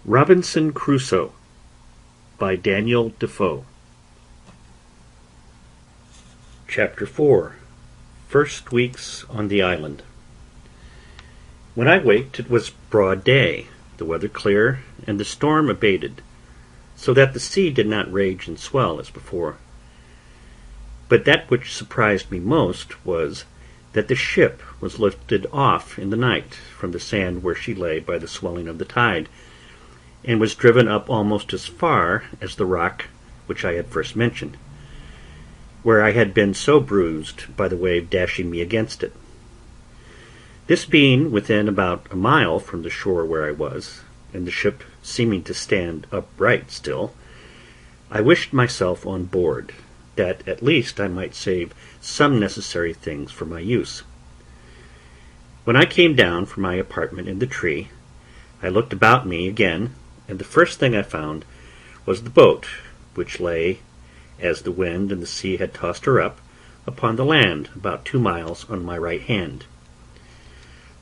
Robinson Crusoe by Daniel Defoe. Chapter 4. First Weeks on the Island. When I waked it was broad day, the weather clear, and the storm abated, so that the sea did not rage and swell as before. But that which surprised me most was that the ship was lifted off in the night from the sand where she lay by the swelling of the tide, and was driven up almost as far as the rock which I had first mentioned, where I had been so bruised by the wave dashing me against it. This being within about a mile from the shore where I was, and the ship seeming to stand upright still, I wished myself on board, that at least I might save some necessary things for my use. When I came down from my apartment in the tree, I looked about me again, and the first thing I found was the boat, which lay, as the wind and the sea had tossed her up, upon the land about 2 miles on my right hand.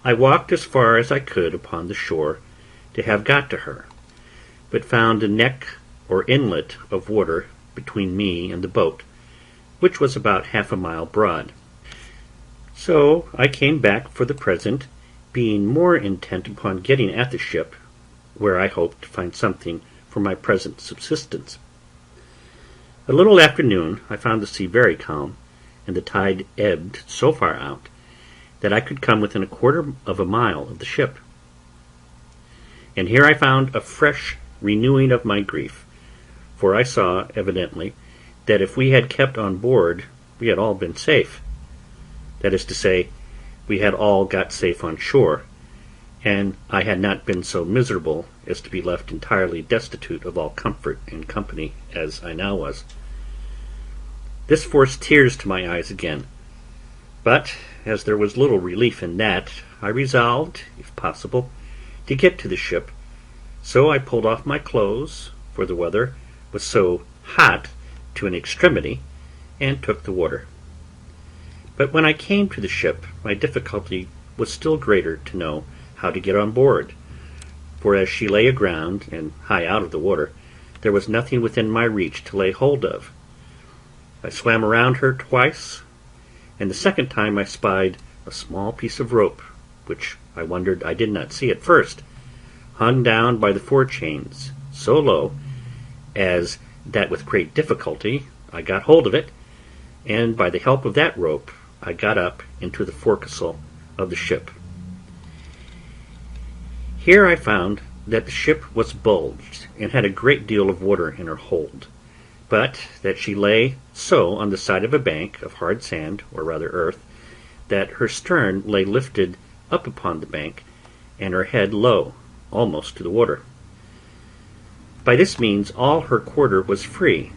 I walked as far as I could upon the shore to have got to her, but found a neck or inlet of water between me and the boat, which was about 1/2 mile broad. So I came back for the present, being more intent upon getting at the ship, where I hoped to find something for my present subsistence. A little after noon I found the sea very calm, and the tide ebbed so far out that I could come within 1/4 of a mile of the ship. And here I found a fresh renewing of my grief, for I saw, evidently, that if we had kept on board we had all been safe. That is to say, we had all got safe on shore, and I had not been so miserable as to be left entirely destitute of all comfort and company as I now was. This forced tears to my eyes again, but as there was little relief in that, I resolved, if possible, to get to the ship, so I pulled off my clothes, for the weather was so hot to an extremity, and took the water. But when I came to the ship, my difficulty was still greater to know how to get on board, for as she lay aground and high out of the water, there was nothing within my reach to lay hold of. I swam around her twice, and the second time I spied a small piece of rope, which I wondered I did not see at first, hung down by the forechains so low as that with great difficulty I got hold of it, and by the help of that rope I got up into the forecastle of the ship. Here I found that the ship was bulged, and had a great deal of water in her hold, but that she lay so on the side of a bank of hard sand, or rather earth, that her stern lay lifted up upon the bank, and her head low, almost to the water. By this means all her quarter was free,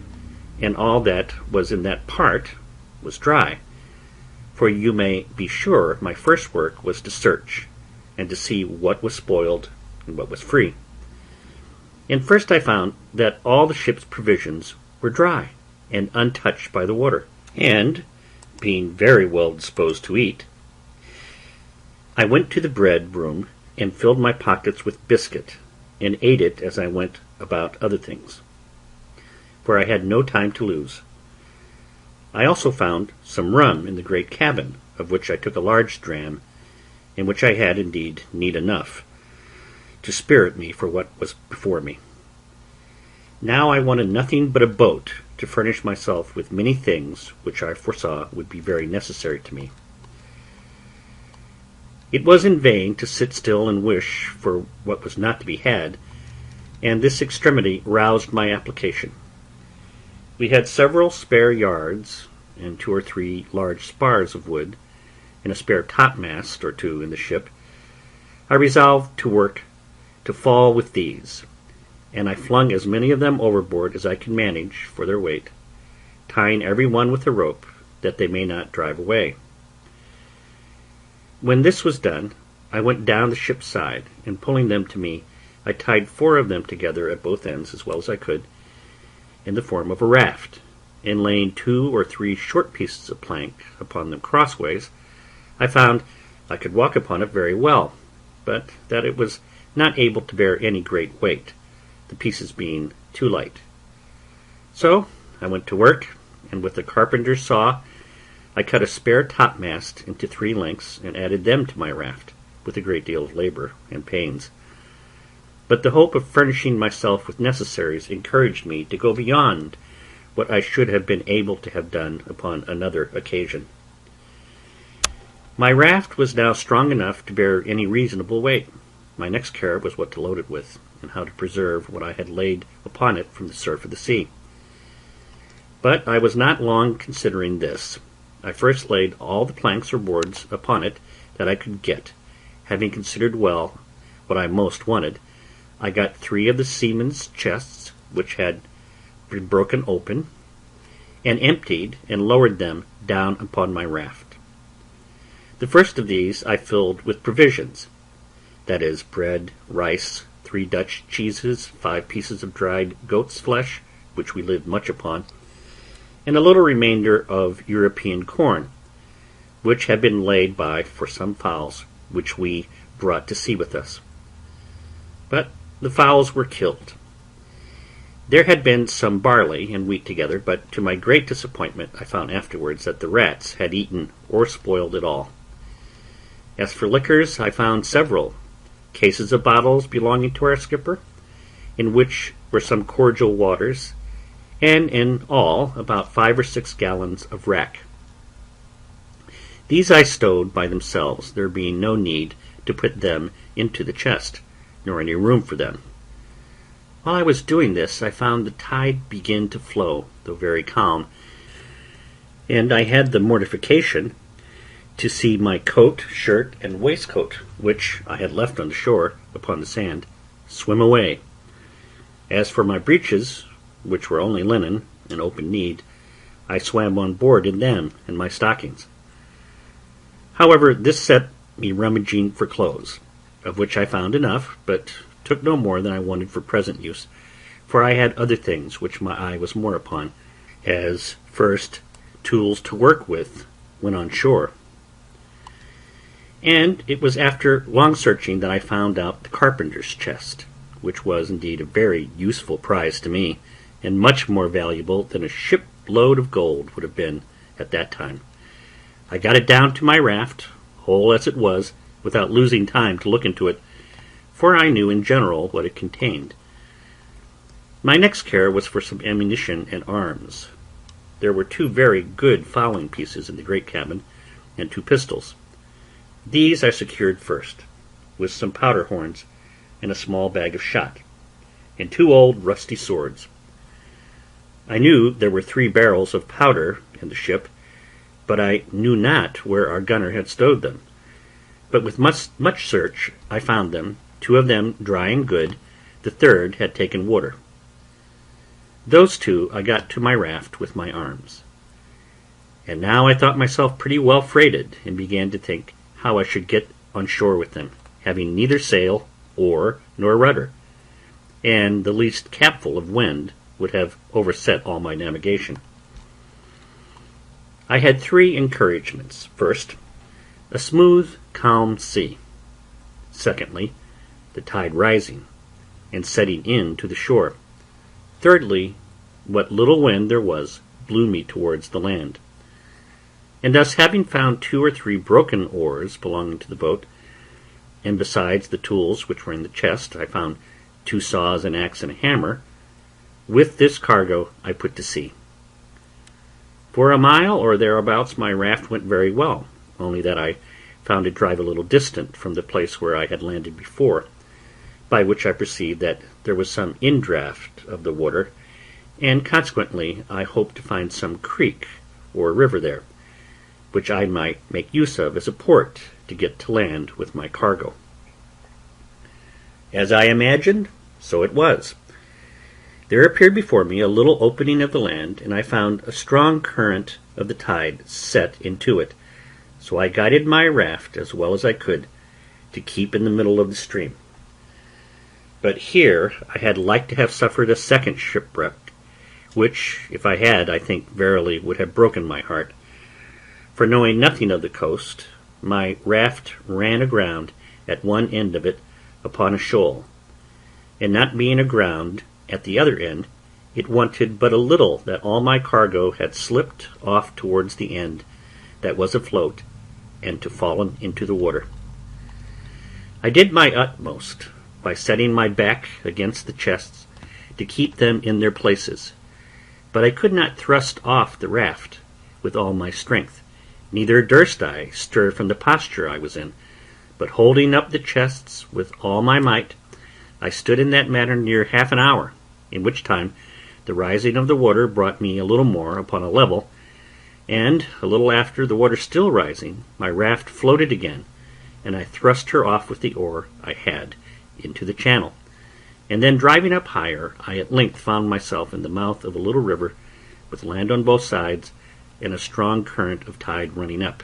and all that was in that part was dry. For you may be sure my first work was to search, and to see what was spoiled and what was free. And first I found that all the ship's provisions were dry and untouched by the water, and, being very well disposed to eat, I went to the bread room and filled my pockets with biscuit, and ate it as I went about other things, for I had no time to lose. I also found some rum in the great cabin, of which I took a large dram, in which I had indeed need enough to spirit me for what was before me. Now I wanted nothing but a boat to furnish myself with many things which I foresaw would be very necessary to me. It was in vain to sit still and wish for what was not to be had, and this extremity roused my application. We had several spare yards, and 2 or 3 large spars of wood, and a spare topmast or 2 in the ship. I resolved to work to fall with these, and I flung as many of them overboard as I could manage for their weight, tying every one with a rope, that they may not drive away. When this was done, I went down the ship's side, and pulling them to me, I tied 4 of them together at both ends as well as I could, in the form of a raft, and laying 2 or 3 short pieces of plank upon them crossways, I found I could walk upon it very well, but that it was not able to bear any great weight, the pieces being too light. So I went to work, and with a carpenter's saw I cut a spare topmast into 3 lengths and added them to my raft, with a great deal of labor and pains. But the hope of furnishing myself with necessaries encouraged me to go beyond what I should have been able to have done upon another occasion. My raft was now strong enough to bear any reasonable weight. My next care was what to load it with, and how to preserve what I had laid upon it from the surf of the sea. But I was not long considering this. I first laid all the planks or boards upon it that I could get. Having considered well what I most wanted, I got 3 of the seamen's chests, which had been broken open, and emptied and lowered them down upon my raft. The first of these I filled with provisions, that is, bread, rice, 3 Dutch cheeses, 5 pieces of dried goat's flesh, which we lived much upon, and a little remainder of European corn, which had been laid by for some fowls which we brought to sea with us. But the fowls were killed. There had been some barley and wheat together, but to my great disappointment I found afterwards that the rats had eaten or spoiled it all. As for liquors, I found several cases of bottles belonging to our skipper, in which were some cordial waters, and in all about 5 or 6 gallons of rack. These I stowed by themselves, there being no need to put them into the chest, nor any room for them. While I was doing this, I found the tide begin to flow, though very calm, and I had the mortification to see my coat, shirt, and waistcoat, which I had left on the shore upon the sand, swim away. As for my breeches, which were only linen and open-kneed, I swam on board in them and my stockings. However, this set me rummaging for clothes, of which I found enough, but took no more than I wanted for present use, for I had other things which my eye was more upon, as, first, tools to work with when on shore. And it was after long searching that I found out the carpenter's chest, which was indeed a very useful prize to me, and much more valuable than a shipload of gold would have been at that time. I got it down to my raft, whole as it was, without losing time to look into it, for I knew in general what it contained. My next care was for some ammunition and arms. There were 2 very good fowling pieces in the great cabin, and 2 pistols. These I secured first, with some powder horns and a small bag of shot, and 2 old rusty swords. I knew there were 3 barrels of powder in the ship, but I knew not where our gunner had stowed them. But with much search I found them, 2 of them dry and good, the 3rd had taken water. Those 2 I got to my raft with my arms. And now I thought myself pretty well freighted, and began to think how I should get on shore with them, having neither sail, oar, nor rudder, and the least capful of wind would have overset all my navigation. I had 3 encouragements. First, a smooth, calm sea. Secondly, the tide rising and setting in to the shore. Thirdly, what little wind there was blew me towards the land. And thus, having found 2 or 3 broken oars belonging to the boat, and besides the tools which were in the chest, I found 2 saws, an axe, and a hammer. With this cargo I put to sea. For a mile or thereabouts my raft went very well, only that I found it drive a little distant from the place where I had landed before, by which I perceived that there was some indraft of the water, and consequently I hoped to find some creek or river there, which I might make use of as a port to get to land with my cargo. As I imagined, so it was. There appeared before me a little opening of the land, and I found a strong current of the tide set into it, so I guided my raft as well as I could to keep in the middle of the stream. But here I had like to have suffered a second shipwreck, which, if I had, I think verily would have broken my heart. For knowing nothing of the coast, my raft ran aground at one end of it upon a shoal, and not being aground at the other end, it wanted but a little that all my cargo had slipped off towards the end that was afloat, and to fallen into the water. I did my utmost by setting my back against the chests to keep them in their places, but I could not thrust off the raft with all my strength, neither durst I stir from the posture I was in, but holding up the chests with all my might, I stood in that manner near half an hour, in which time the rising of the water brought me a little more upon a level, and a little after, the water still rising, my raft floated again, and I thrust her off with the oar I had into the channel, and then driving up higher, I at length found myself in the mouth of a little river, with land on both sides, and a strong current of tide running up.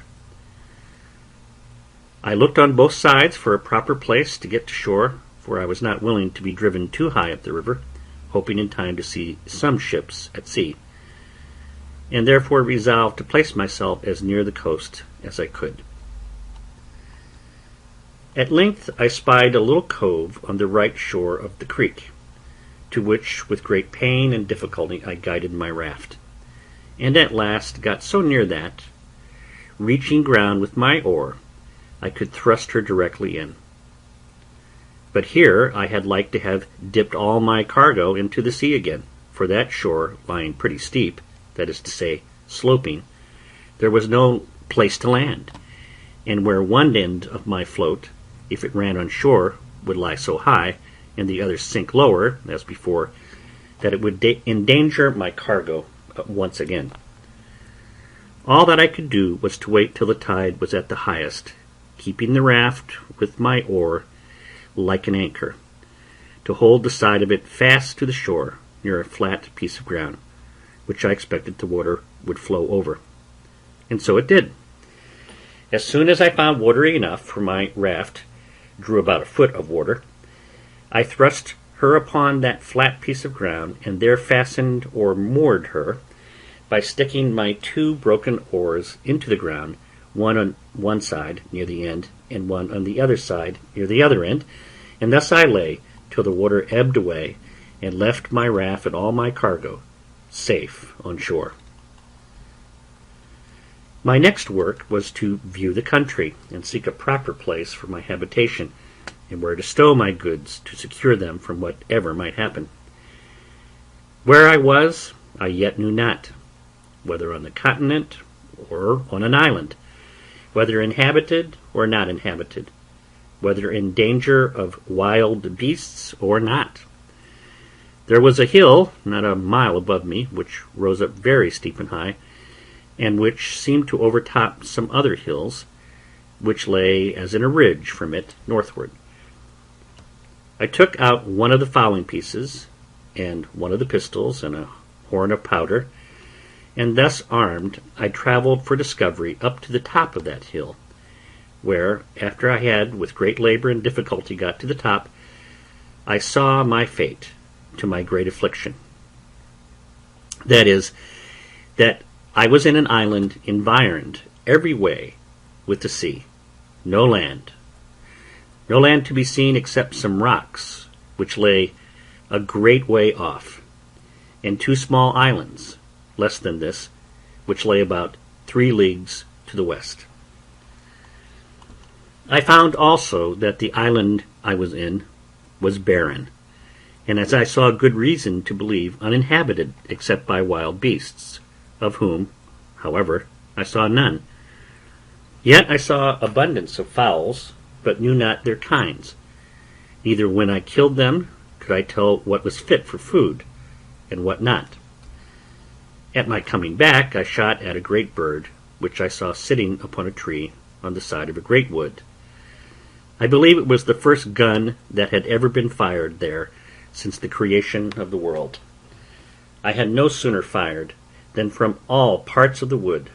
I looked on both sides for a proper place to get to shore, for I was not willing to be driven too high up the river, hoping in time to see some ships at sea, and therefore resolved to place myself as near the coast as I could. At length I spied a little cove on the right shore of the creek, to which with great pain and difficulty I guided my raft, and at last got so near that, reaching ground with my oar, I could thrust her directly in. But here I had like to have dipped all my cargo into the sea again, for that shore, lying pretty steep, that is to say, sloping, there was no place to land, and where one end of my float, if it ran on shore, would lie so high, and the other sink lower, as before, that it would endanger my cargo once again. All that I could do was to wait till the tide was at the highest, keeping the raft with my oar like an anchor, to hold the side of it fast to the shore near a flat piece of ground, which I expected the water would flow over. And so it did. As soon as I found water enough for my raft drew about a foot of water, I thrust her upon that flat piece of ground, and there fastened or moored her by sticking my two broken oars into the ground, one on one side near the end, and one on the other side near the other end, and thus I lay till the water ebbed away, and left my raft and all my cargo safe on shore. My next work was to view the country, and seek a proper place for my habitation, and where to stow my goods to secure them from whatever might happen. Where I was, I yet knew not, whether on the continent or on an island, whether inhabited or not inhabited, whether in danger of wild beasts or not. There was a hill not a mile above me, which rose up very steep and high, and which seemed to overtop some other hills, which lay as in a ridge from it northward. I took out one of the fowling pieces, and one of the pistols, and a horn of powder, and thus armed I travelled for discovery up to the top of that hill, where, after I had with great labour and difficulty got to the top, I saw my fate, to my great affliction. That is, that I was in an island environed every way with the sea, no land to be seen except some rocks, which lay a great way off, and two small islands, less than this, which lay about 3 leagues to the west. I found also that the island I was in was barren, and as I saw good reason to believe uninhabited except by wild beasts, of whom, however, I saw none. Yet I saw abundance of fowls, but knew not their kinds. Neither when I killed them could I tell what was fit for food, and what not. At my coming back I shot at a great bird, which I saw sitting upon a tree on the side of a great wood. I believe it was the first gun that had ever been fired there since the creation of the world. I had no sooner fired than from all parts of the wood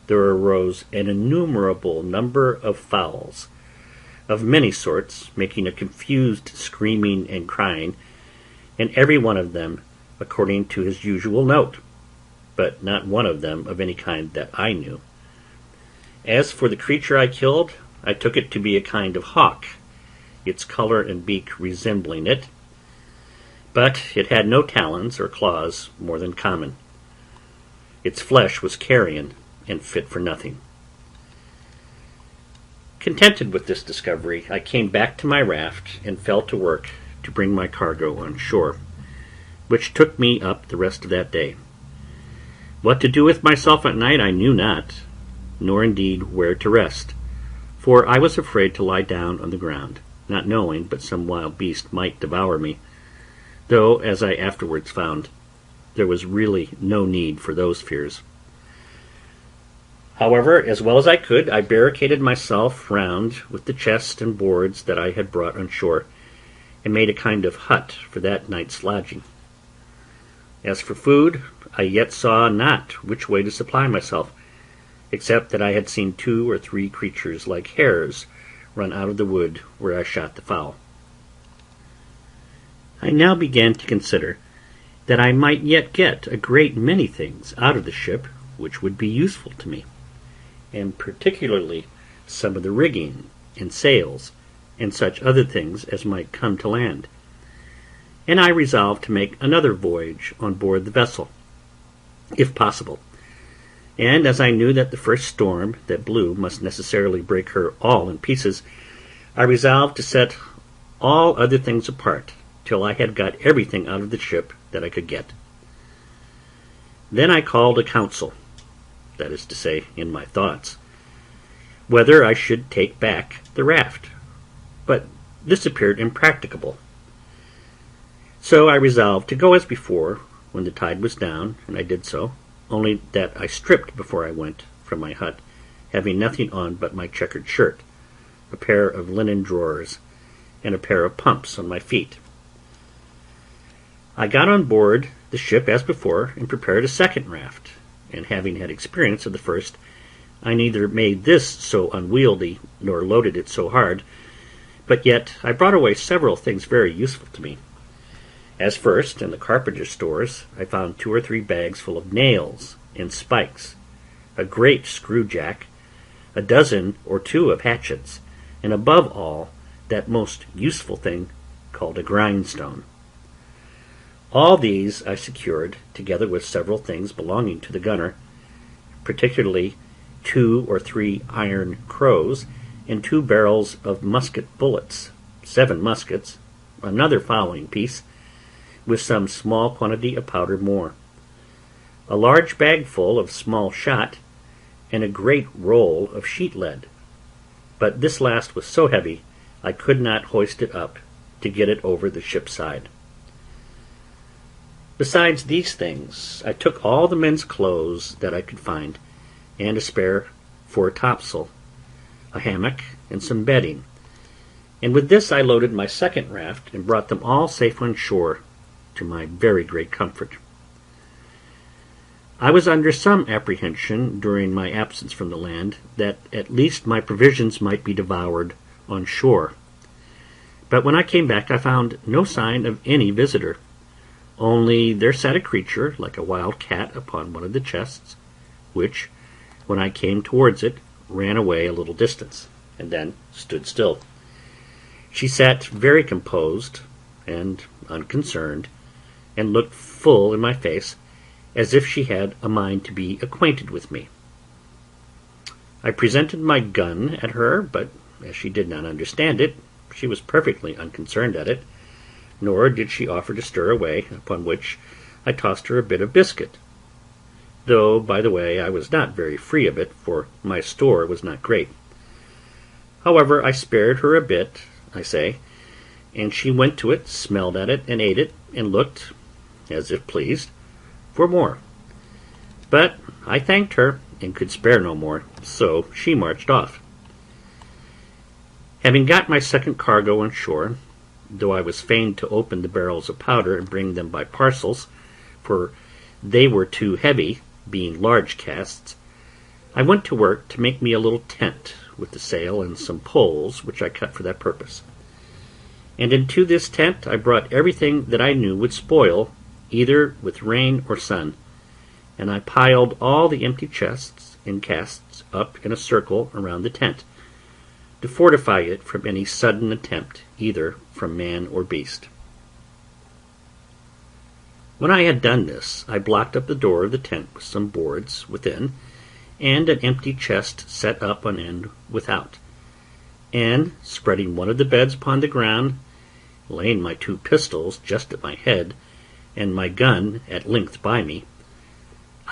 there arose an innumerable number of fowls, of many sorts, making a confused screaming and crying, and every one of them according to his usual note, but not one of them of any kind that I knew. As for the creature I killed, I took it to be a kind of hawk, its color and beak resembling it, but it had no talons or claws more than common. Its flesh was carrion and fit for nothing. Contented with this discovery, I came back to my raft and fell to work to bring my cargo on shore, which took me up the rest of that day. What to do with myself at night I knew not, nor indeed where to rest, for I was afraid to lie down on the ground, not knowing but some wild beast might devour me, though, as I afterwards found, there was really no need for those fears. However, as well as I could, I barricaded myself round with the chest and boards that I had brought on shore, and made a kind of hut for that night's lodging. As for food, I yet saw not which way to supply myself, except that I had seen 2 or 3 creatures like hares run out of the wood where I shot the fowl. I now began to consider that I might yet get a great many things out of the ship which would be useful to me, and particularly some of the rigging and sails, and such other things as might come to land. And I resolved to make another voyage on board the vessel, if possible. And as I knew that the first storm that blew must necessarily break her all in pieces, I resolved to set all other things apart till I had got everything out of the ship that I could get. Then I called a council, that is to say, in my thoughts, whether I should take back the raft, but this appeared impracticable. So I resolved to go as before when the tide was down, and I did so, only that I stripped before I went from my hut, having nothing on but my checkered shirt, a pair of linen drawers, and a pair of pumps on my feet. I got on board the ship as before, and prepared a second raft, and having had experience of the first, I neither made this so unwieldy, nor loaded it so hard, but yet I brought away several things very useful to me. As first, in the carpenter's stores, I found 2 or 3 bags full of nails and spikes, a great screw-jack, a dozen or 2 of hatchets, and above all, that most useful thing called a grindstone. All these I secured, together with several things belonging to the gunner, particularly 2 or 3 iron crows, and 2 barrels of musket bullets, 7 muskets, another fowling piece, with some small quantity of powder more, a large bag full of small shot, and a great roll of sheet lead. But this last was so heavy I could not hoist it up to get it over the ship's side. Besides these things, I took all the men's clothes that I could find, and a spare foretopsail, a hammock, and some bedding, and with this I loaded my second raft and brought them all safe on shore, to my very great comfort. I was under some apprehension during my absence from the land that at least my provisions might be devoured on shore, but when I came back I found no sign of any visitor, only there sat a creature like a wild cat upon one of the chests, which, when I came towards it, ran away a little distance, and then stood still. She sat very composed and unconcerned, and looked full in my face, as if she had a mind to be acquainted with me. I presented my gun at her, but as she did not understand it, she was perfectly unconcerned at it, nor did she offer to stir away, upon which I tossed her a bit of biscuit, though, by the way, I was not very free of it, for my store was not great. However, I spared her a bit, I say, and she went to it, smelled at it, and ate it, and looked, as if pleased, for more. But I thanked her, and could spare no more, so she marched off. Having got my second cargo on shore, though I was fain to open the barrels of powder and bring them by parcels, for they were too heavy, being large casks, I went to work to make me a little tent with the sail and some poles which I cut for that purpose. And into this tent I brought everything that I knew would spoil, either with rain or sun, and I piled all the empty chests and casks up in a circle around the tent, to fortify it from any sudden attempt, either from man or beast. When I had done this, I blocked up the door of the tent with some boards within, and an empty chest set up on end without, and, spreading one of the beds upon the ground, laying my 2 pistols just at my head, and my gun at length by me,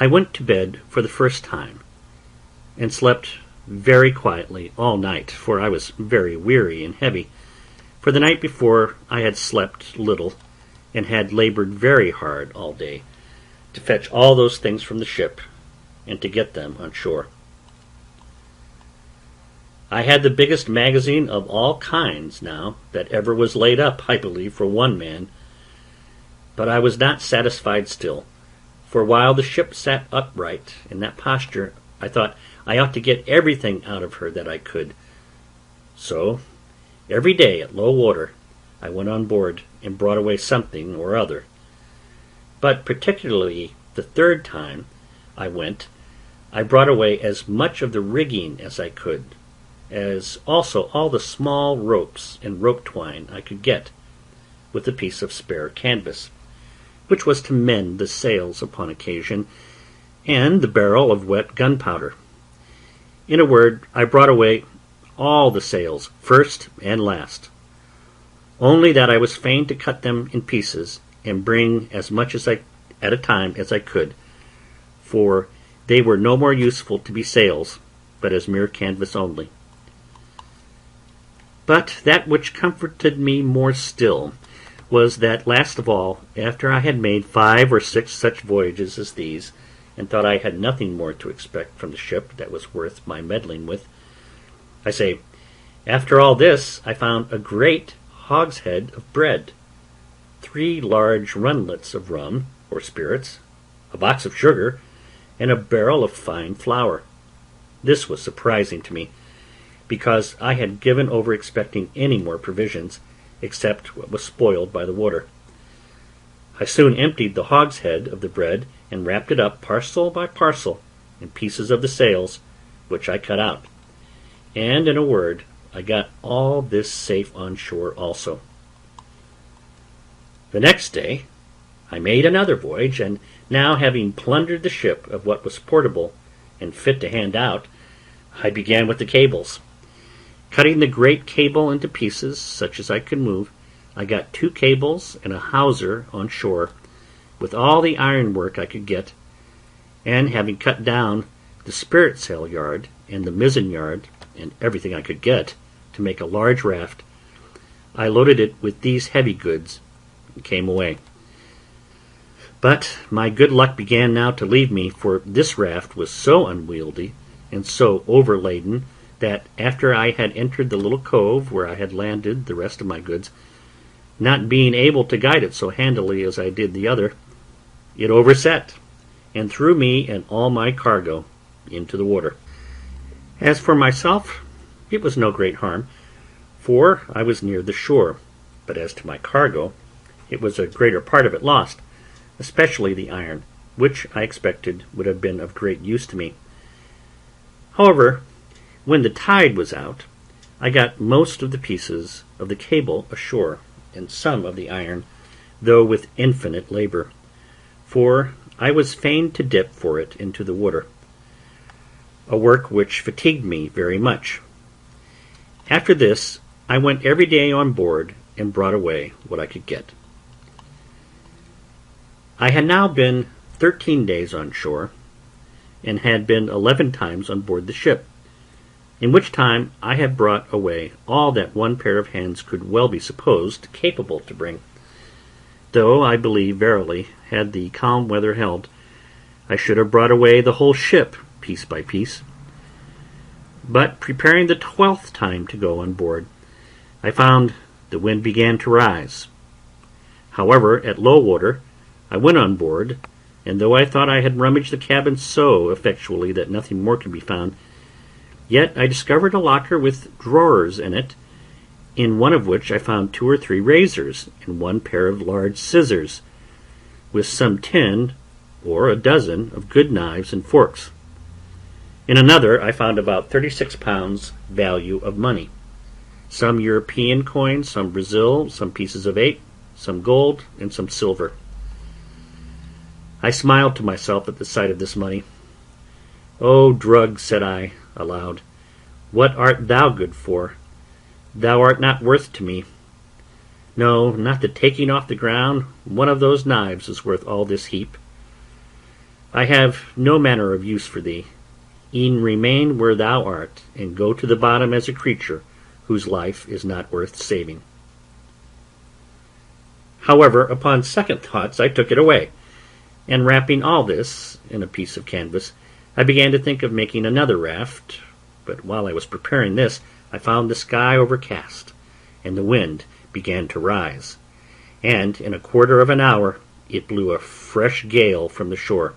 I went to bed for the first time, and slept very quietly all night, for I was very weary and heavy, for the night before I had slept little, and had labored very hard all day to fetch all those things from the ship, and to get them on shore. I had the biggest magazine of all kinds now that ever was laid up, I believe, for one man, but I was not satisfied still, for while the ship sat upright in that posture, I thought I ought to get everything out of her that I could. So, every day at low water, I went on board and brought away something or other. But particularly the 3rd time I went, I brought away as much of the rigging as I could, as also all the small ropes and rope twine I could get, with a piece of spare canvas, which was to mend the sails upon occasion, and the barrel of wet gunpowder. In a word, I brought away all the sails, first and last, only that I was fain to cut them in pieces, and bring as much at a time as I could, for they were no more useful to be sails, but as mere canvas only. But that which comforted me more still was that last of all, after I had made 5 or 6 such voyages as these, and thought I had nothing more to expect from the ship that was worth my meddling with, after all this, I found a great hogshead of bread, 3 large runlets of rum or spirits, a box of sugar, and a barrel of fine flour. This was surprising to me, because I had given over expecting any more provisions, except what was spoiled by the water. I soon emptied the hogshead of the bread, and wrapped it up parcel by parcel in pieces of the sails, which I cut out. And, in a word, I got all this safe on shore also. The next day I made another voyage, and now, having plundered the ship of what was portable and fit to hand out, I began with the cables. Cutting the great cable into pieces, such as I could move, I got 2 cables and a hawser on shore, with all the ironwork I could get, and having cut down the spritsail yard and the mizzen yard and everything I could get to make a large raft, I loaded it with these heavy goods and came away. But my good luck began now to leave me, for this raft was so unwieldy and so overladen that after I had entered the little cove where I had landed the rest of my goods, not being able to guide it so handily as I did the other, it overset, and threw me and all my cargo into the water. As for myself, it was no great harm, for I was near the shore, but as to my cargo, it was a greater part of it lost, especially the iron, which I expected would have been of great use to me. However, when the tide was out, I got most of the pieces of the cable ashore, and some of the iron, though with infinite labor, for I was fain to dip for it into the water, a work which fatigued me very much. After this, I went every day on board and brought away what I could get. I had now been 13 days on shore, and had been 11 times on board the ship, in which time I had brought away all that one pair of hands could well be supposed capable to bring, though I believe verily, had the calm weather held, I should have brought away the whole ship, piece by piece. But preparing the 12th time to go on board, I found the wind began to rise. However, at low water, I went on board, and though I thought I had rummaged the cabin so effectually that nothing more could be found, yet I discovered a locker with drawers in it, in one of which I found 2 or 3 razors and 1 pair of large scissors, with some 10 or a dozen of good knives and forks. In another I found about 36 pounds value of money, some European coins, some Brazil, some pieces of 8, some gold, and some silver. I smiled to myself at the sight of this money. "O drug," said I, aloud, "what art thou good for? Thou art not worth to me. No, not the taking off the ground. One of those knives is worth all this heap. I have no manner of use for thee. E'en remain where thou art, and go to the bottom as a creature whose life is not worth saving." However, upon second thoughts, I took it away, and wrapping all this in a piece of canvas, I began to think of making another raft. But while I was preparing this, I found the sky overcast, and the wind began to rise, and in a quarter of an hour it blew a fresh gale from the shore.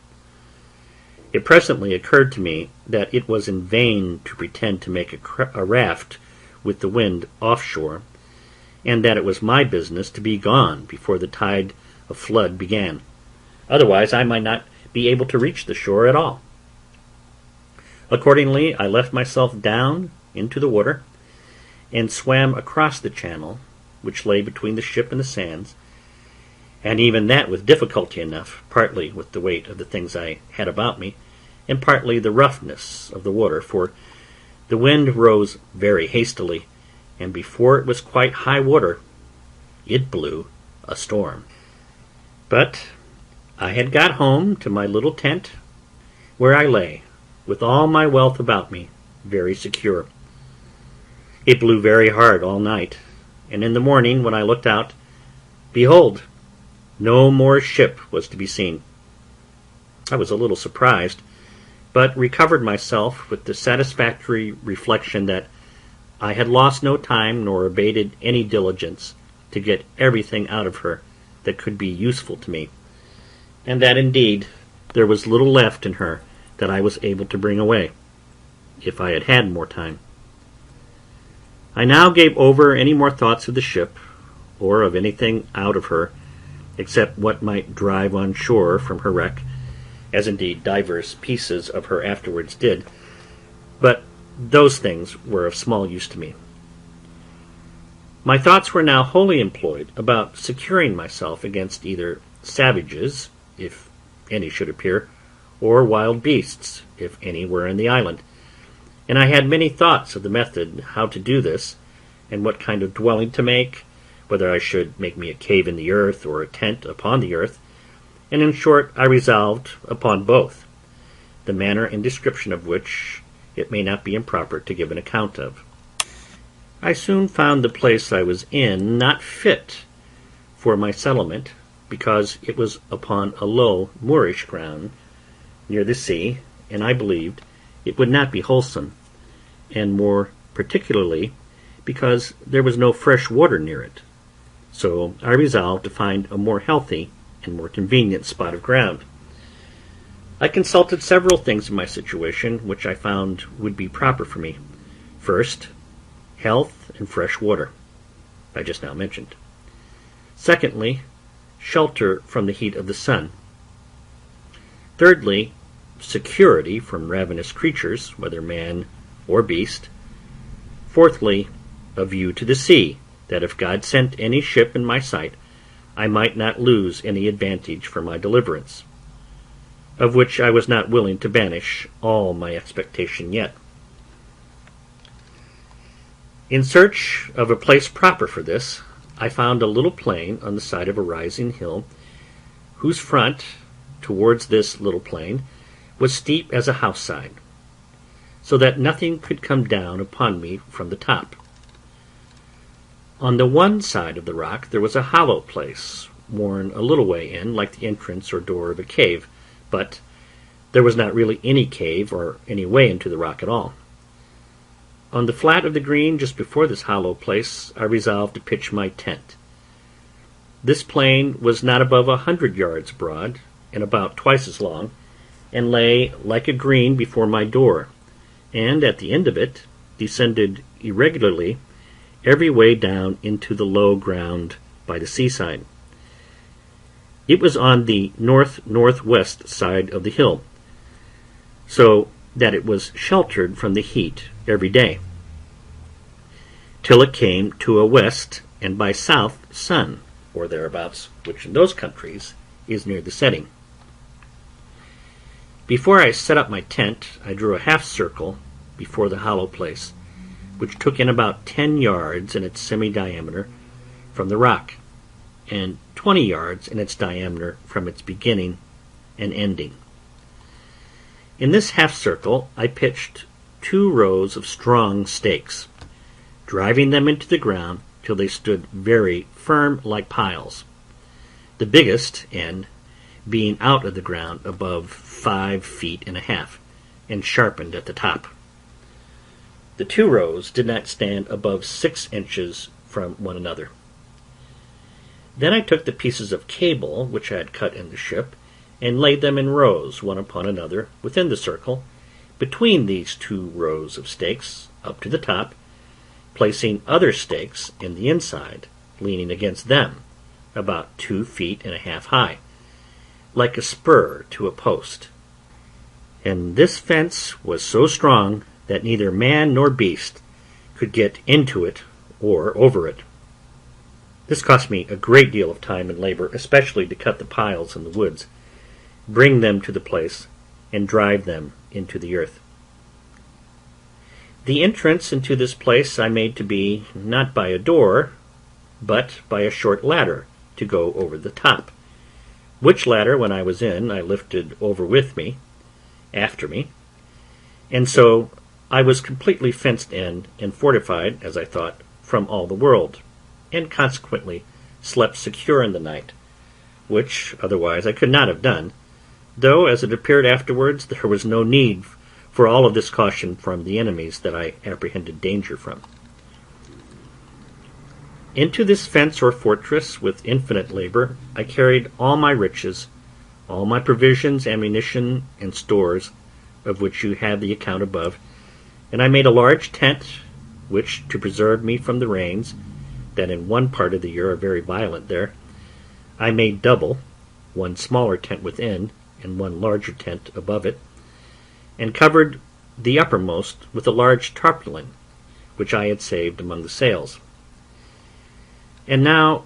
It presently occurred to me that it was in vain to pretend to make a raft with the wind offshore, and that it was my business to be gone before the tide of flood began. Otherwise I might not be able to reach the shore at all. Accordingly, I left myself down into the water, and swam across the channel, which lay between the ship and the sands, and even that with difficulty enough, partly with the weight of the things I had about me, and partly the roughness of the water, for the wind rose very hastily, and before it was quite high water, it blew a storm. But I had got home to my little tent, where I lay, with all my wealth about me, very secure. It blew very hard all night, and in the morning, when I looked out, behold, no more ship was to be seen. I was a little surprised, but recovered myself with the satisfactory reflection that I had lost no time nor abated any diligence to get everything out of her that could be useful to me, and that indeed there was little left in her that I was able to bring away, if I had had more time. I now gave over any more thoughts of the ship, or of anything out of her, except what might drive on shore from her wreck, as indeed divers pieces of her afterwards did, but those things were of small use to me. My thoughts were now wholly employed about securing myself against either savages, if any should appear, or wild beasts, if any were in the island, and I had many thoughts of the method how to do this, and what kind of dwelling to make, whether I should make me a cave in the earth, or a tent upon the earth, and in short I resolved upon both, the manner and description of which it may not be improper to give an account of. I soon found the place I was in not fit for my settlement, because it was upon a low moorish ground near the sea, and I believed it would not be wholesome, and more particularly because there was no fresh water near it. So I resolved to find a more healthy and more convenient spot of ground. I consulted several things in my situation which I found would be proper for me. First, health and fresh water, I just now mentioned. Secondly, shelter from the heat of the sun. Thirdly, security from ravenous creatures, whether man or beast. Fourthly, a view to the sea, that if God sent any ship in my sight, I might not lose any advantage for my deliverance, of which I was not willing to banish all my expectation yet. In search of a place proper for this, I found a little plain on the side of a rising hill, whose front, towards this little plain, was steep as a house side, so that nothing could come down upon me from the top. On the one side of the rock there was a hollow place, worn a little way in, like the entrance or door of a cave, but there was not really any cave or any way into the rock at all. On the flat of the green just before this hollow place I resolved to pitch my tent. This plain was not above 100 yards broad, and about twice as long, and lay like a green before my door, and at the end of it descended irregularly every way down into the low ground by the seaside. It was on the north-northwest side of the hill, so that it was sheltered from the heat every day, till it came to a west and by south sun, or thereabouts, which in those countries is near the setting. Before I set up my tent, I drew a half circle before the hollow place, which took in about 10 yards in its semi-diameter from the rock, and 20 yards in its diameter from its beginning and ending. In this half circle I pitched 2 rows of strong stakes, driving them into the ground till they stood very firm like piles, the biggest end being out of the ground above 5.5 feet and sharpened at the top. The 2 rows did not stand above 6 inches from one another. Then I took the pieces of cable which I had cut in the ship and laid them in rows, one upon another, within the circle, between these 2 rows of stakes, up to the top, placing other stakes in the inside, leaning against them, about 2.5 feet high, like a spur to a post. And this fence was so strong that neither man nor beast could get into it or over it. This cost me a great deal of time and labor, especially to cut the piles in the woods, bring them to the place, and drive them into the earth. The entrance into this place I made to be not by a door, but by a short ladder to go over the top, which ladder, when I was in, I lifted over with me, after me, and so I was completely fenced in and fortified, as I thought, from all the world, and consequently slept secure in the night, which otherwise I could not have done, though, as it appeared afterwards, there was no need for all of this caution from the enemies that I apprehended danger from. Into this fence or fortress, with infinite labor, I carried all my riches, all my provisions, ammunition, and stores, of which you have the account above, and I made a large tent, which, to preserve me from the rains, that in one part of the year are very violent there, I made double, one smaller tent within, and one larger tent above it, and covered the uppermost with a large tarpaulin, which I had saved among the sails. And now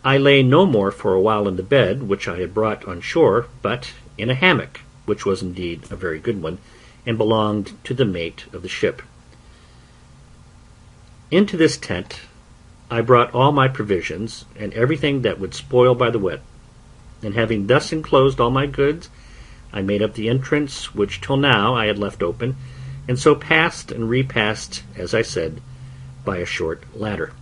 I lay no more for a while in the bed which I had brought on shore, but in a hammock, which was indeed a very good one, and belonged to the mate of the ship. Into this tent I brought all my provisions, and everything that would spoil by the wet, and having thus enclosed all my goods, I made up the entrance which till now I had left open, and so passed and repassed, as I said, by a short ladder.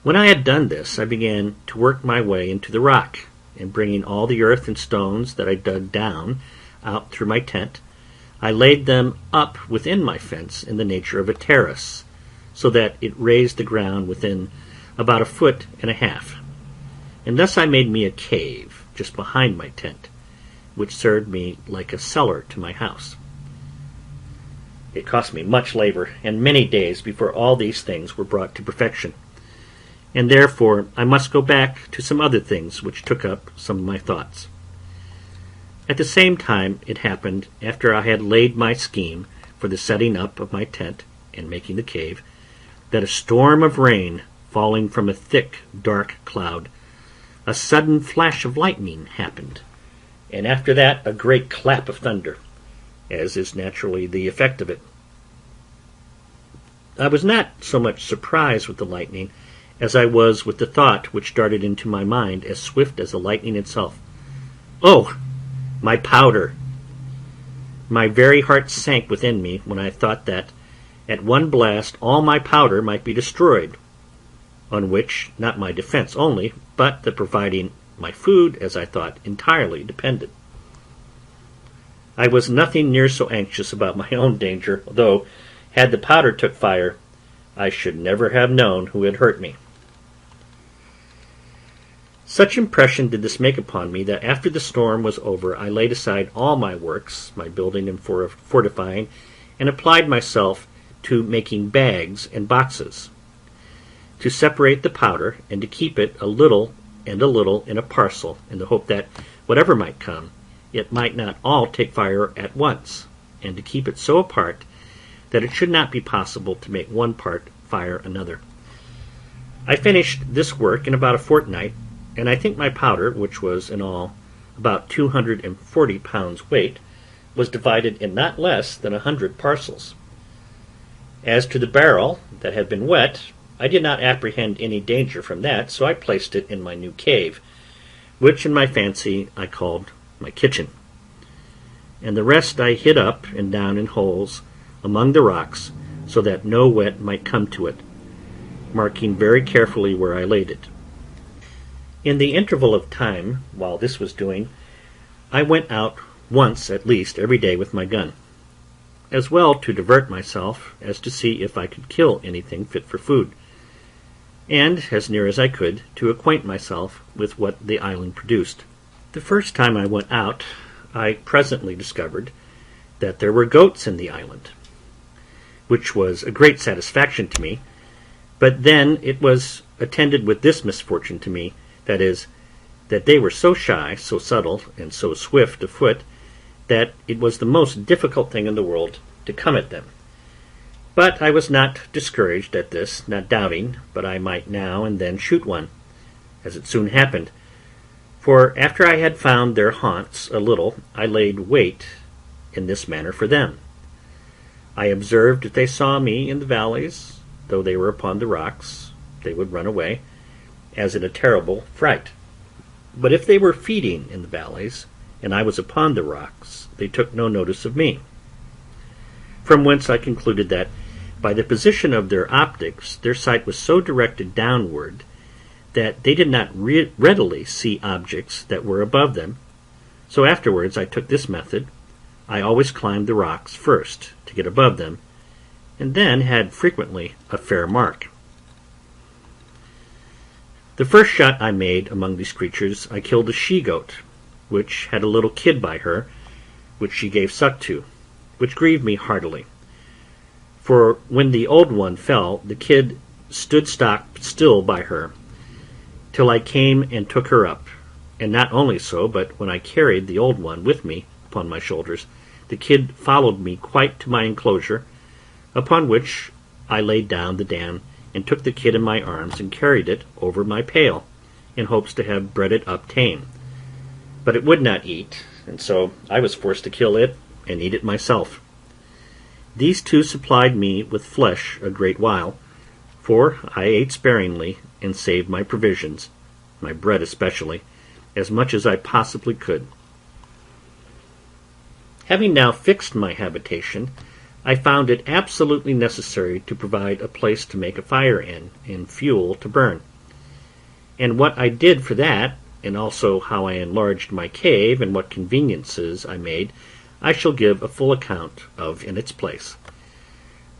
When I had done this, I began to work my way into the rock, and bringing all the earth and stones that I dug down out through my tent, I laid them up within my fence in the nature of a terrace, so that it raised the ground within about 1.5 feet, and thus I made me a cave just behind my tent, which served me like a cellar to my house. It cost me much labor and many days before all these things were brought to perfection, and therefore I must go back to some other things which took up some of my thoughts. At the same time it happened, after I had laid my scheme for the setting up of my tent and making the cave, that a storm of rain falling from a thick, dark cloud, a sudden flash of lightning happened, and after that a great clap of thunder, as is naturally the effect of it. I was not so much surprised with the lightning as I was with the thought which darted into my mind as swift as the lightning itself. Oh, my powder! My very heart sank within me when I thought that, at one blast, all my powder might be destroyed, on which not my defence only, but the providing my food, as I thought, entirely depended. I was nothing near so anxious about my own danger, though, had the powder took fire, I should never have known who had hurt me. Such impression did this make upon me that after the storm was over I laid aside all my works, my building and fortifying, and applied myself to making bags and boxes, to separate the powder, and to keep it a little and a little in a parcel, in the hope that, whatever might come, it might not all take fire at once, and to keep it so apart that it should not be possible to make one part fire another. I finished this work in about a fortnight, and I think my powder, which was in all about 240 pounds weight, was divided in not less than 100 parcels. As to the barrel that had been wet, I did not apprehend any danger from that, so I placed it in my new cave, which in my fancy I called my kitchen, and the rest I hid up and down in holes among the rocks, so that no wet might come to it, marking very carefully where I laid it. In the interval of time while this was doing, I went out once at least every day with my gun, as well to divert myself as to see if I could kill anything fit for food, and, as near as I could, to acquaint myself with what the island produced. The first time I went out, I presently discovered that there were goats in the island, which was a great satisfaction to me, but then it was attended with this misfortune to me, that is, that they were so shy, so subtle, and so swift of foot, that it was the most difficult thing in the world to come at them. But I was not discouraged at this, not doubting but I might now and then shoot one, as it soon happened. For after I had found their haunts a little, I laid wait in this manner for them. I observed if they saw me in the valleys, though they were upon the rocks, they would run away, as in a terrible fright. But if they were feeding in the valleys, and I was upon the rocks, they took no notice of me. From whence I concluded that, by the position of their optics, their sight was so directed downward that they did not readily see objects that were above them. So afterwards I took this method. I always climbed the rocks first to get above them, and then had frequently a fair mark. The first shot I made among these creatures, I killed a she-goat, which had a little kid by her, which she gave suck to, which grieved me heartily. For when the old one fell, the kid stood stock still by her, till I came and took her up. And not only so, but when I carried the old one with me upon my shoulders, the kid followed me quite to my enclosure, upon which I laid down the dam, and took the kid in my arms, and carried it over my pail, in hopes to have bred it up tame. But it would not eat, and so I was forced to kill it, and eat it myself. These two supplied me with flesh a great while, for I ate sparingly, and saved my provisions, my bread especially, as much as I possibly could. Having now fixed my habitation, I found it absolutely necessary to provide a place to make a fire in, and fuel to burn. And what I did for that, and also how I enlarged my cave, and what conveniences I made, I shall give a full account of in its place.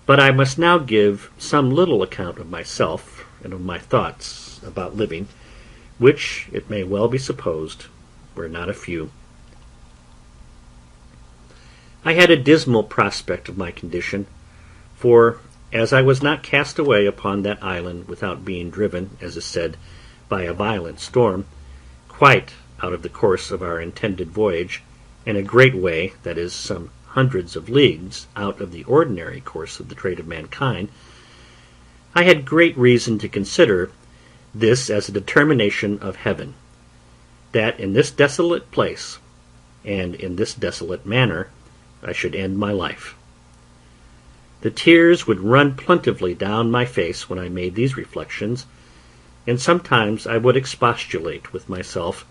But I must now give some little account of myself, and of my thoughts about living, which, it may well be supposed, were not a few. I had a dismal prospect of my condition, for, as I was not cast away upon that island without being driven, as is said, by a violent storm, quite out of the course of our intended voyage, and a great way, that is, some hundreds of leagues out of the ordinary course of the trade of mankind, I had great reason to consider this as a determination of heaven, that in this desolate place, and in this desolate manner, I should end my life. The tears would run plentifully down my face when I made these reflections, and sometimes I would expostulate with myself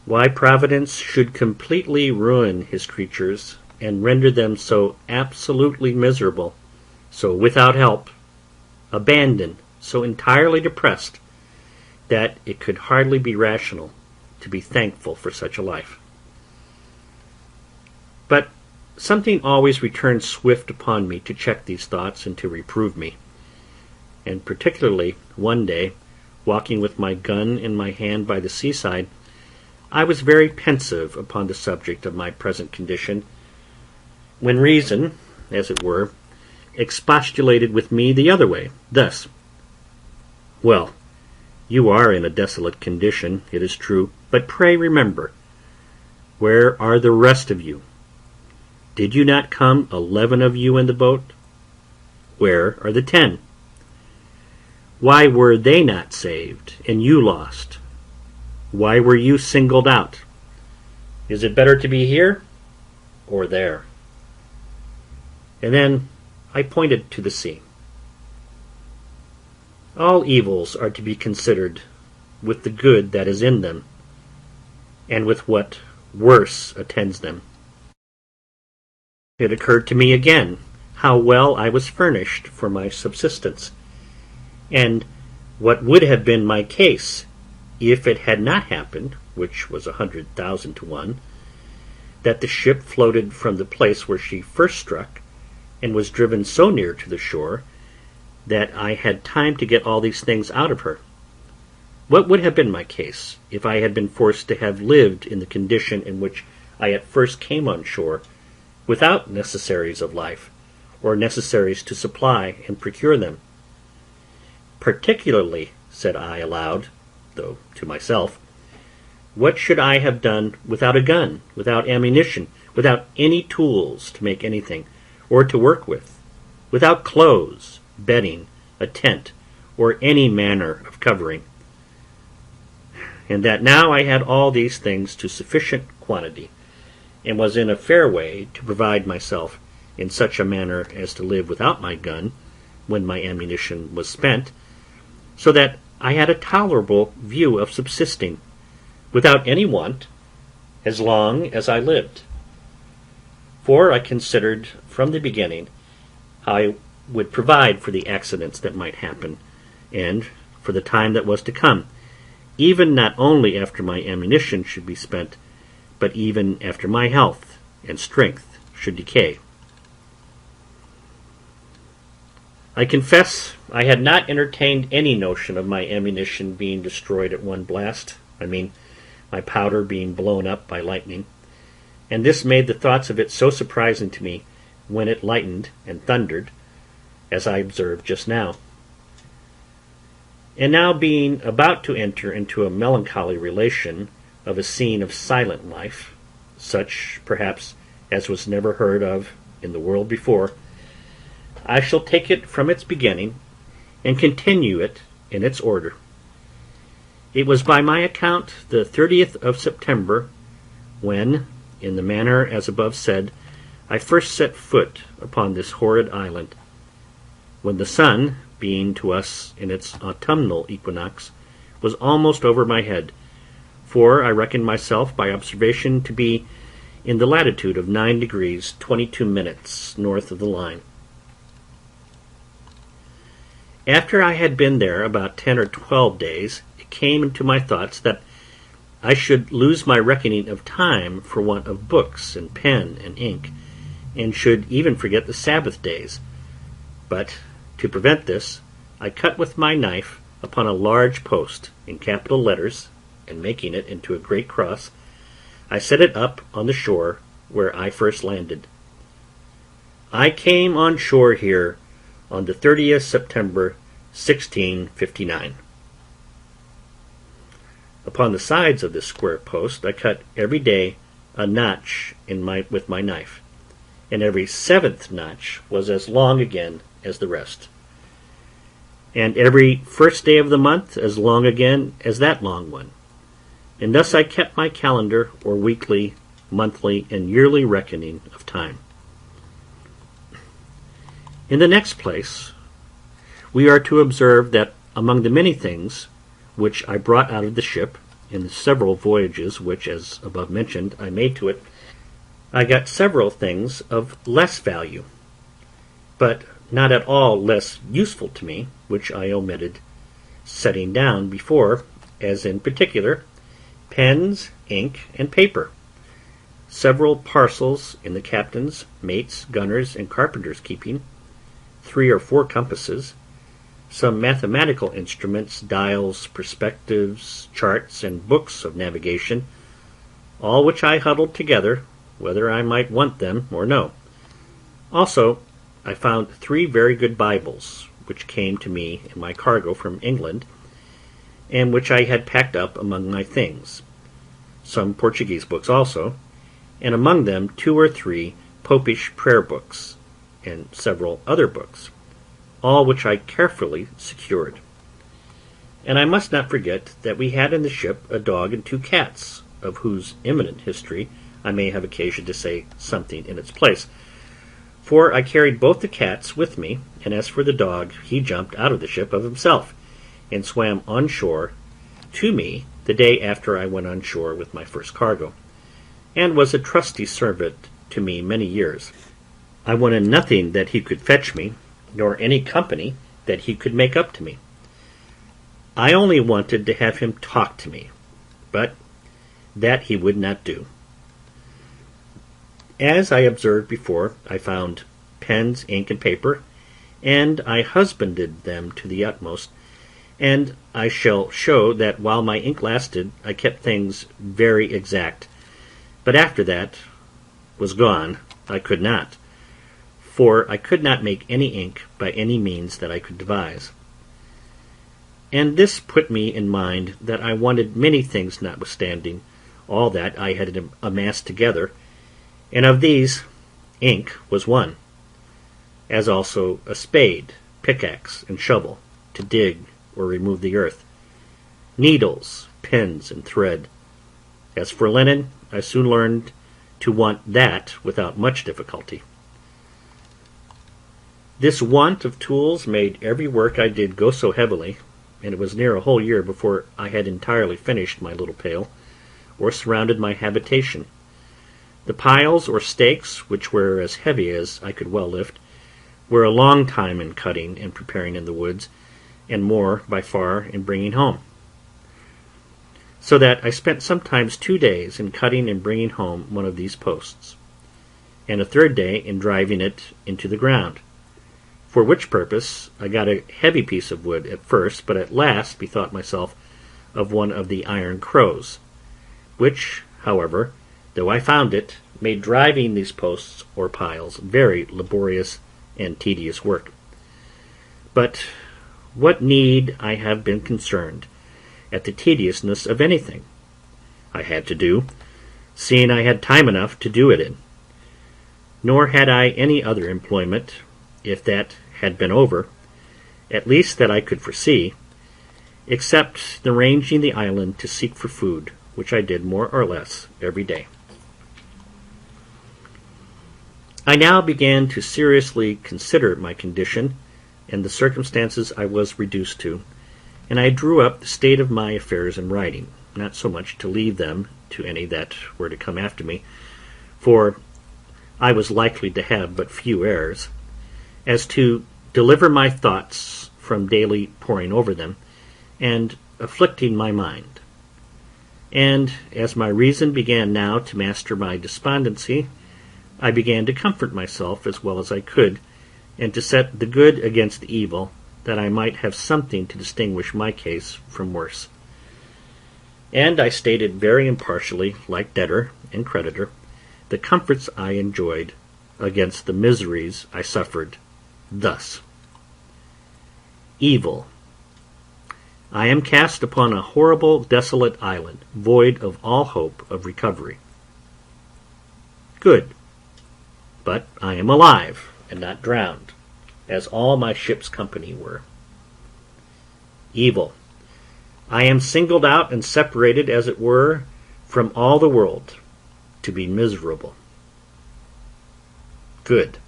why Providence should completely ruin his creatures, and render them so absolutely miserable, so without help, abandoned, so entirely depressed, that it could hardly be rational to be thankful for such a life. But something always returned swift upon me to check these thoughts and to reprove me, and particularly one day, walking with my gun in my hand by the seaside, I was very pensive upon the subject of my present condition, when reason, as it were, expostulated with me the other way, thus: "Well, you are in a desolate condition, it is true, but pray remember, where are the rest of you? Did you not come 11 of you in the boat? Where are the 10? Why were they not saved, and you lost? Why were you singled out? Is it better to be here or there? And then I pointed to the sea. All evils are to be considered with the good that is in them, and with what worse attends them. It occurred to me again how well I was furnished for my subsistence, and what would have been my case if it had not happened, which was 100,000 to 1, that the ship floated from the place where she first struck, and was driven so near to the shore that I had time to get all these things out of her. What would have been my case if I had been forced to have lived in the condition in which I at first came on shore, without necessaries of life, or necessaries to supply and procure them? Particularly, said I aloud, though to myself, what should I have done without a gun, without ammunition, without any tools to make anything, or to work with, without clothes, bedding, a tent, or any manner of covering? And that now I had all these things to sufficient quantity, and was in a fair way to provide myself in such a manner as to live without my gun, when my ammunition was spent, so that I had a tolerable view of subsisting, without any want, as long as I lived. For I considered from the beginning how I would provide for the accidents that might happen, and for the time that was to come, even not only after my ammunition should be spent, but even after my health and strength should decay. I confess I had not entertained any notion of my ammunition being destroyed at one blast, my powder being blown up by lightning, and this made the thoughts of it so surprising to me when it lightened and thundered, as I observed just now. And now, being about to enter into a melancholy relation of a scene of silent life, such, perhaps, as was never heard of in the world before, I shall take it from its beginning, and continue it in its order. It was by my account the 30th of September, when, in the manner as above said, I first set foot upon this horrid island, when the sun, being to us in its autumnal equinox, was almost over my head, for I reckoned myself by observation to be in the latitude of 9 degrees 22 minutes north of the line. After I had been there about 10 or 12 days, it came into my thoughts that I should lose my reckoning of time for want of books and pen and ink, and should even forget the Sabbath days. But to prevent this, I cut with my knife upon a large post in capital letters, and making it into a great cross, I set it up on the shore where I first landed. I came on shore here on the 30th September, 1659. Upon the sides of this square post I cut every day a notch with my knife, and every 7th notch was as long again as the rest, and every first day of the month as long again as that long one, and thus I kept my calendar, or weekly, monthly, and yearly reckoning of time. In the next place, we are to observe that among the many things which I brought out of the ship, in the several voyages which, as above mentioned, I made to it, I got several things of less value, but not at all less useful to me, which I omitted setting down before, as in particular, pens, ink, and paper, several parcels in the captain's, mate's, gunner's, and carpenter's keeping, 3 or 4 compasses, some mathematical instruments, dials, perspectives, charts, and books of navigation, all which I huddled together, whether I might want them or no. Also, I found 3 very good Bibles, which came to me in my cargo from England, and which I had packed up among my things, some Portuguese books also, and among them 2 or 3 Popish prayer books, and several other books, all which I carefully secured. And I must not forget that we had in the ship a dog and 2 cats, of whose imminent history I may have occasion to say something in its place. For I carried both the cats with me, and as for the dog, he jumped out of the ship of himself, and swam on shore to me the day after I went on shore with my first cargo, and was a trusty servant to me many years. I wanted nothing that he could fetch me, nor any company that he could make up to me. I only wanted to have him talk to me, but that he would not do. As I observed before, I found pens, ink, and paper, and I husbanded them to the utmost, and I shall show that while my ink lasted, I kept things very exact, but after that was gone, I could not, for I could not make any ink by any means that I could devise. And this put me in mind that I wanted many things notwithstanding all that I had amassed together, and of these ink was one, as also a spade, pickaxe, and shovel, to dig or remove the earth, needles, pins, and thread. As for linen, I soon learned to want that without much difficulty. This want of tools made every work I did go so heavily, and it was near a whole year before I had entirely finished my little pail, or surrounded my habitation. The piles or stakes, which were as heavy as I could well lift, were a long time in cutting and preparing in the woods, and more, by far, in bringing home. So that I spent sometimes 2 days in cutting and bringing home one of these posts, and a third day in driving it into the ground, for which purpose I got a heavy piece of wood at first, but at last bethought myself of one of the iron crows, which, however, though I found it, made driving these posts or piles very laborious and tedious work. But what need I have been concerned at the tediousness of anything I had to do, seeing I had time enough to do it in? Nor had I any other employment, if that had been over, at least that I could foresee, except the ranging the island to seek for food, which I did more or less every day. I now began to seriously consider my condition and the circumstances I was reduced to, and I drew up the state of my affairs in writing, not so much to leave them to any that were to come after me, for I was likely to have but few heirs, as to deliver my thoughts from daily poring over them, and afflicting my mind. And as my reason began now to master my despondency, I began to comfort myself as well as I could, and to set the good against the evil, that I might have something to distinguish my case from worse. And I stated very impartially, like debtor and creditor, the comforts I enjoyed against the miseries I suffered, thus: Evil. I am cast upon a horrible, desolate island, void of all hope of recovery. Good. But I am alive, and not drowned, as all my ship's company were. Evil. I am singled out and separated, as it were, from all the world, to be miserable. Good.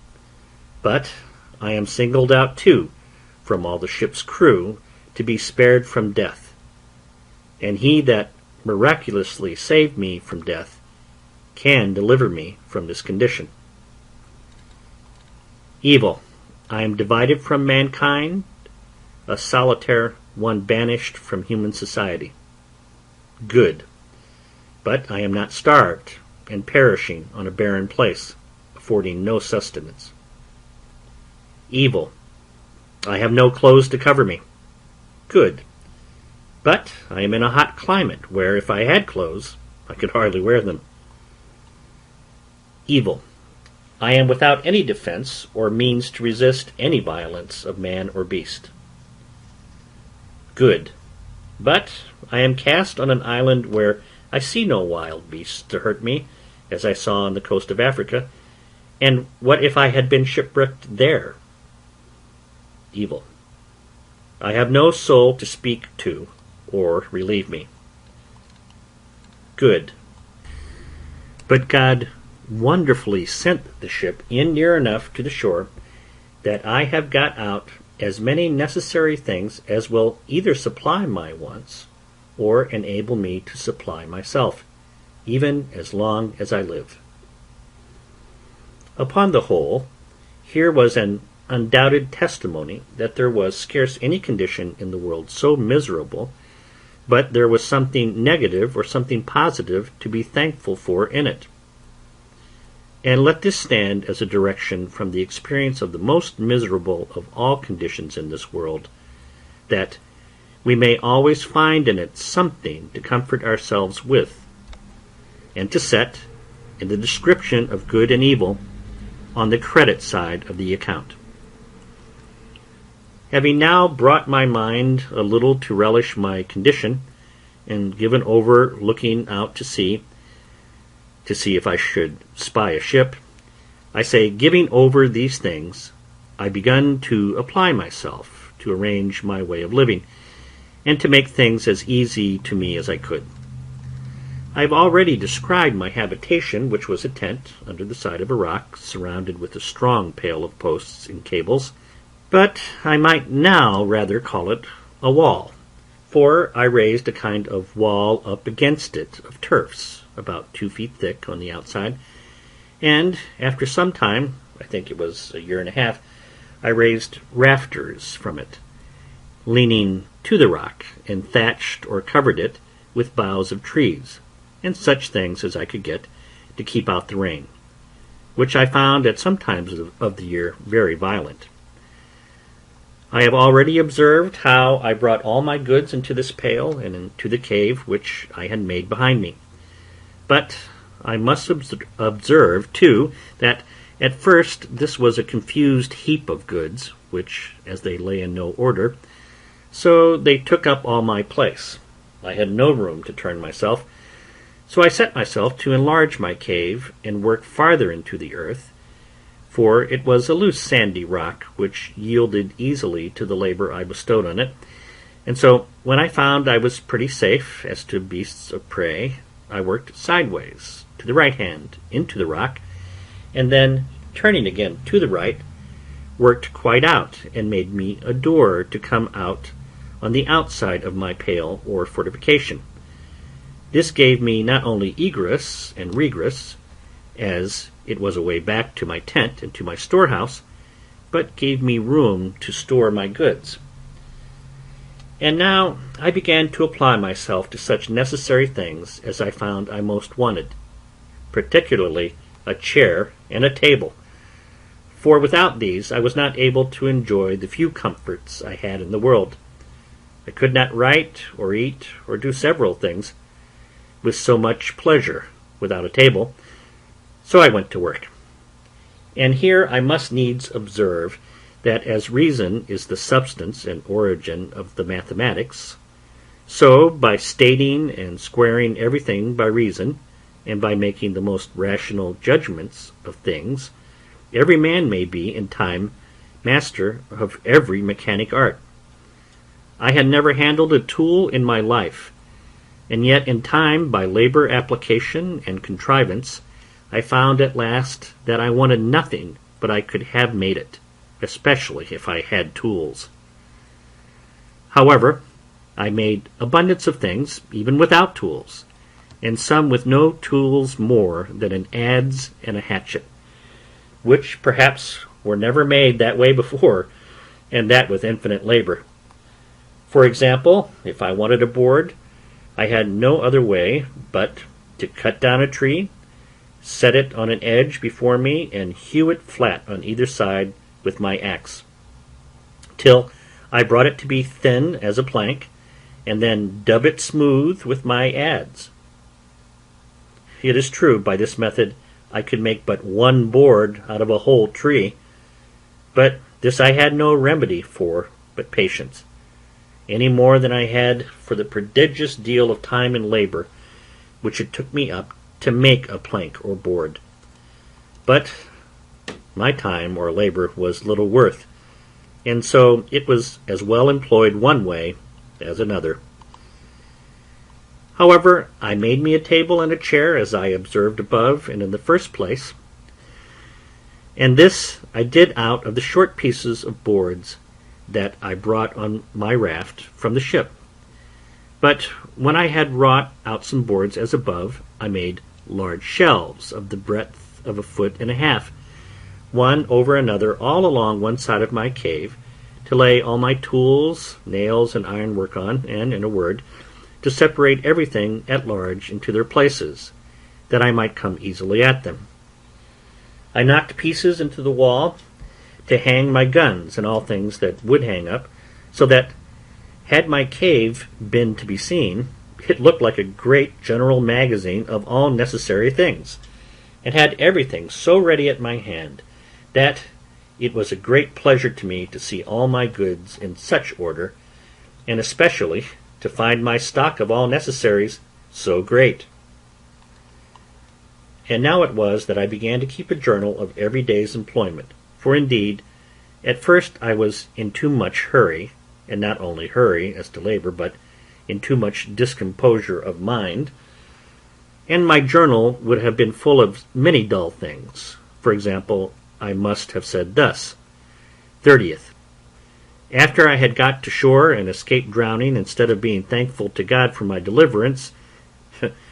But I am singled out, too, from all the ship's crew, to be spared from death. And he that miraculously saved me from death can deliver me from this condition. Evil. I am divided from mankind, a solitaire one banished from human society. Good. But I am not starved and perishing on a barren place, affording no sustenance. Evil. I have no clothes to cover me. Good. But I am in a hot climate, where, if I had clothes, I could hardly wear them. Evil. I am without any defense or means to resist any violence of man or beast. Good. But I am cast on an island where I see no wild beasts to hurt me, as I saw on the coast of Africa, and what if I had been shipwrecked there? Evil. I have no soul to speak to or relieve me. Good. But God wonderfully sent the ship in near enough to the shore that I have got out as many necessary things as will either supply my wants or enable me to supply myself, even as long as I live. Upon the whole, here was an undoubted testimony that there was scarce any condition in the world so miserable, but there was something negative or something positive to be thankful for in it. And let this stand as a direction from the experience of the most miserable of all conditions in this world, that we may always find in it something to comfort ourselves with, and to set, in the description of good and evil, on the credit side of the account. Having now brought my mind a little to relish my condition, and given over looking out to see if I should spy a ship, I say, giving over these things, I begun to apply myself to arrange my way of living, and to make things as easy to me as I could. I have already described my habitation, which was a tent under the side of a rock, surrounded with a strong pale of posts and cables, but I might now rather call it a wall, for I raised a kind of wall up against it of turfs, about 2 feet thick on the outside, and after some time, I think it was a year and a half, I raised rafters from it, leaning to the rock, and thatched or covered it with boughs of trees, and such things as I could get to keep out the rain, which I found at some times of the year very violent. I have already observed how I brought all my goods into this pail and into the cave which I had made behind me. But I must observe, too, that at first this was a confused heap of goods, which, as they lay in no order, so they took up all my place. I had no room to turn myself, so I set myself to enlarge my cave and work farther into the earth, for it was a loose sandy rock which yielded easily to the labor I bestowed on it, and so when I found I was pretty safe as to beasts of prey, I worked sideways to the right hand into the rock, and then, turning again to the right, worked quite out, and made me a door to come out on the outside of my pale or fortification. This gave me not only egress and regress, as it was a way back to my tent and to my storehouse, but gave me room to store my goods. And now I began to apply myself to such necessary things as I found I most wanted, particularly a chair and a table, for without these I was not able to enjoy the few comforts I had in the world. I could not write or eat or do several things with so much pleasure without a table, so I went to work. And here I must needs observe that as reason is the substance and origin of the mathematics, so by stating and squaring everything by reason, and by making the most rational judgments of things, every man may be in time master of every mechanic art. I had never handled a tool in my life, and yet in time, by labor, application, and contrivance, I found at last that I wanted nothing but I could have made it, especially if I had tools. However, I made abundance of things, even without tools, and some with no tools more than an adze and a hatchet, which perhaps were never made that way before, and that with infinite labor. For example, if I wanted a board, I had no other way but to cut down a tree, set it on an edge before me, and hew it flat on either side with my axe, till I brought it to be thin as a plank, and then dub it smooth with my adze. It is true, by this method I could make but one board out of a whole tree, but this I had no remedy for but patience, any more than I had for the prodigious deal of time and labor which it took me up to make a plank or board. But my time or labor was little worth, and so it was as well employed one way as another. However, I made me a table and a chair, as I observed above and in the first place, and this I did out of the short pieces of boards that I brought on my raft from the ship. But when I had wrought out some boards as above, I made large shelves of the breadth of 1.5 feet, one over another all along one side of my cave, to lay all my tools, nails, and ironwork on, and, in a word, to separate everything at large into their places, that I might come easily at them. I knocked pieces into the wall to hang my guns and all things that would hang up, so that, had my cave been to be seen, it looked like a great general magazine of all necessary things, and had everything so ready at my hand, that it was a great pleasure to me to see all my goods in such order, and especially to find my stock of all necessaries so great. And now it was that I began to keep a journal of every day's employment, for indeed, at first I was in too much hurry, and not only hurry as to labor, but in too much discomposure of mind, and my journal would have been full of many dull things. For example, I must have said thus: 30th. After I had got to shore and escaped drowning, instead of being thankful to God for my deliverance,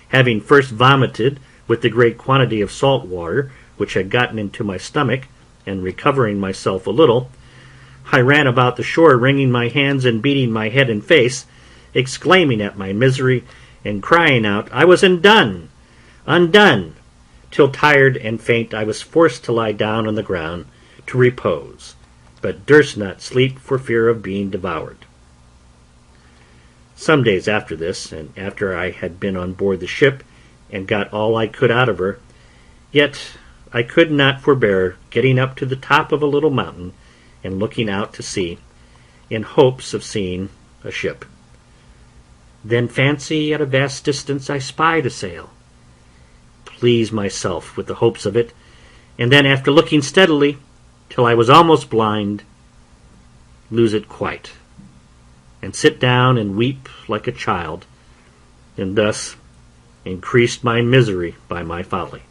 having first vomited with the great quantity of salt water which had gotten into my stomach, and recovering myself a little, I ran about the shore, wringing my hands and beating my head and face, exclaiming at my misery, and crying out, I was undone, undone, till tired and faint I was forced to lie down on the ground to repose, but durst not sleep for fear of being devoured. Some days after this, and after I had been on board the ship, and got all I could out of her, yet I could not forbear getting up to the top of a little mountain, and looking out to sea, in hopes of seeing a ship. Then fancy at a vast distance I spied a sail, please myself with the hopes of it, and then, after looking steadily till I was almost blind, lose it quite, and sit down and weep like a child, and thus increased my misery by my folly.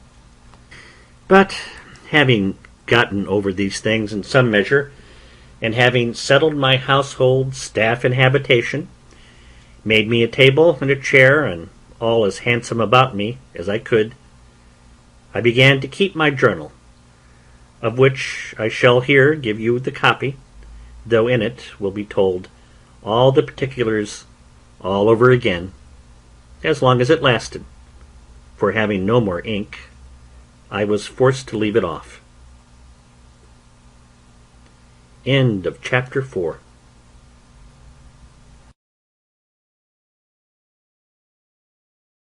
But having gotten over these things in some measure, and having settled my household, staff, and habitation, made me a table and a chair, and all as handsome about me as I could, I began to keep my journal, of which I shall here give you the copy, though in it will be told all the particulars all over again, as long as it lasted, for having no more ink, I was forced to leave it off. End of chapter 4.